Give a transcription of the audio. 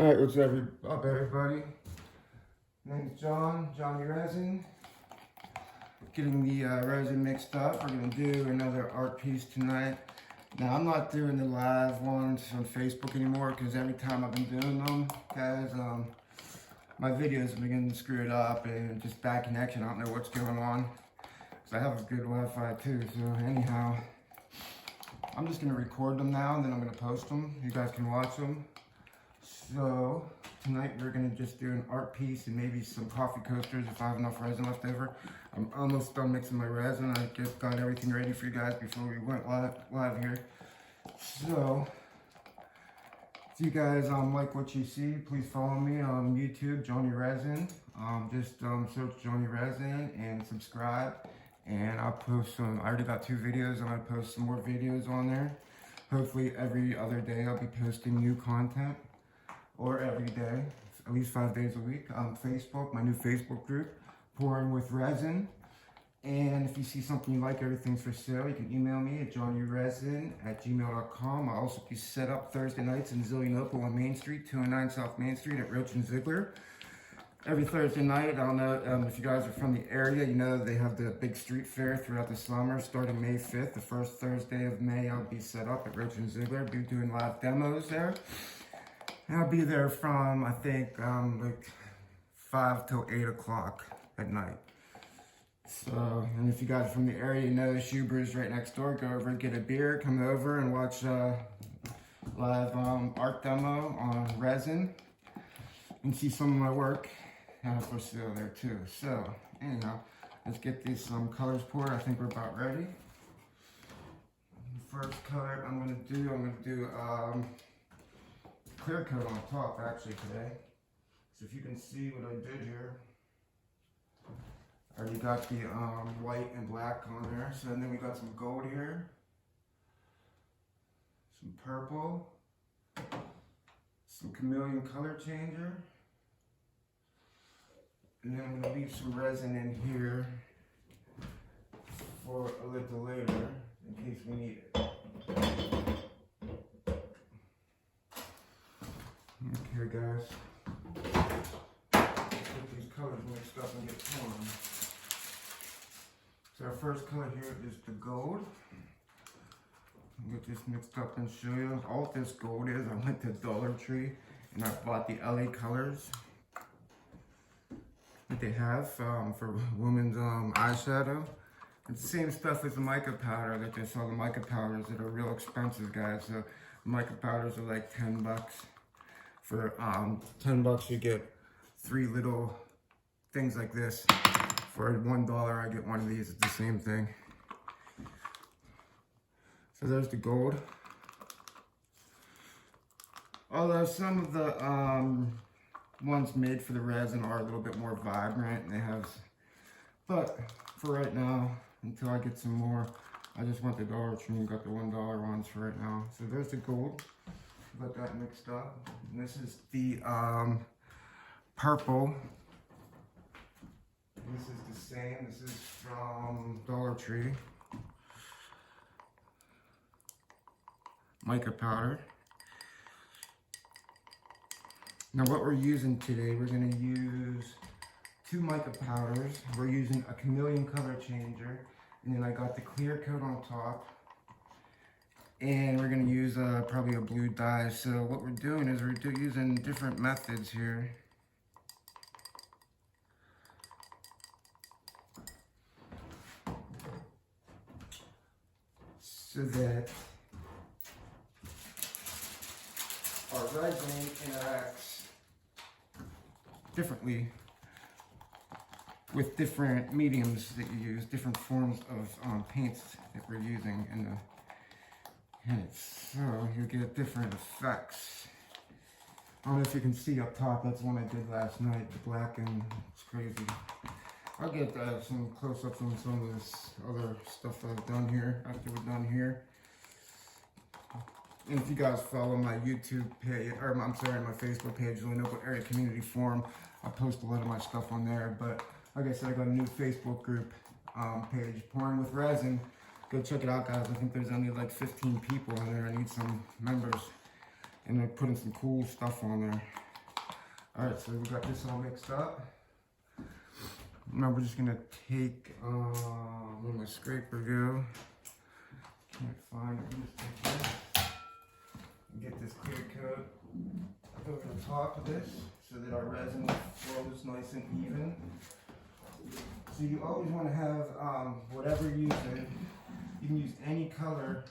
Alright, what's up everybody? My name's Johnny Resin. Getting the resin mixed up. We're going to do another art piece tonight. Now, I'm not doing the live ones on Facebook anymore because every time I've been doing them, guys, my videos have been getting screwed up and just bad connection. I don't know what's going on. So I have a good Wi-Fi too, so anyhow, I'm just going to record them now and then I'm going to post them. You guys can watch them. So tonight we're going to just do an art piece and maybe some coffee coasters if I have enough resin left over. I'm almost done mixing my resin. I just got everything ready for you guys before we went live here. So if you guys like what you see, please follow me on YouTube, Johnny Resin. Just search Johnny Resin and subscribe. And I'll post some, I already got 2 videos. I'm going to post some more videos on there. Hopefully every other day I'll be posting new content. Or every day, at least 5 days a week. On Facebook, my new Facebook group, Pouring with Resin. And if you see something you like, everything's for sale. You can email me at johnnyresin@gmail.com. I'll also be set up Thursday nights in Zillionople on Main Street, 209 South Main Street at Roach and Ziegler. Every Thursday night, I don't know if you guys are from the area, you know they have the big street fair throughout the summer, starting May 5th. The first Thursday of May, I'll be set up at Roach and Ziegler. I'll be doing live demos there. And I'll be there from, I think, like 5 till 8 o'clock at night. So, and if you guys are from the area, you know Schuber's right next door. Go over and get a beer, come over and watch live art demo on resin. And see some of my work for sale there too. So, anyhow, let's get these colors poured. I think we're about ready. The first color I'm going to do clear coat on top actually today. So if you can see what I did here, I already got the white and black on there. So then we got some gold here, some purple, some chameleon color changer, and then I'm going to leave some resin in here for a little later in case we need it. Okay guys, let's get these colors mixed up and get pouring. So our first color here is the gold. I'll get this mixed up and show you. All this gold is, I went to Dollar Tree and I bought the LA colors that they have for women's eyeshadow. It's the same stuff as the mica powder. That they sell the mica powders that are real expensive, guys. So mica powders are like 10 bucks. For 10 bucks you get 3 little things like this. For $1 I get one of these. It's the same thing. So there's the gold. Although some of the ones made for the resin are a little bit more vibrant and they have, but for right now, until I get some more, I just want the Dollar Tree and got the $1 ones for right now. So there's the gold. Got that mixed up. And this is the purple. This is the same. This is from Dollar Tree. Mica powder. Now what we're using today, we're going to use 2 mica powders. We're using a chameleon color changer. And then I got the clear coat on top. And we're going to use probably a blue dye. So what we're doing is we're using different methods here. So that our resin interacts differently with different mediums that you use, different forms of paints that we're using in the so you get different effects. I don't know if you can see up top, that's one I did last night, the black, and it's crazy. I'll get some close-ups on some of this other stuff I've done here, after we're done here. And if you guys follow my YouTube page, or I'm sorry, my Facebook page, Zillionople Area Community Forum, I post a lot of my stuff on there. But like I said, I got a new Facebook group page, Pouring with Resin. Go check it out, guys. I think there's only like 15 people in there. I need some members. And they're putting some cool stuff on there. Alright, so we got this all mixed up. Now we're just gonna take, where my scraper go? Can't find it. Just take this and get this clear coat over the top of this so that our resin flows nice and even. So you always want to have whatever you're using. You can use any color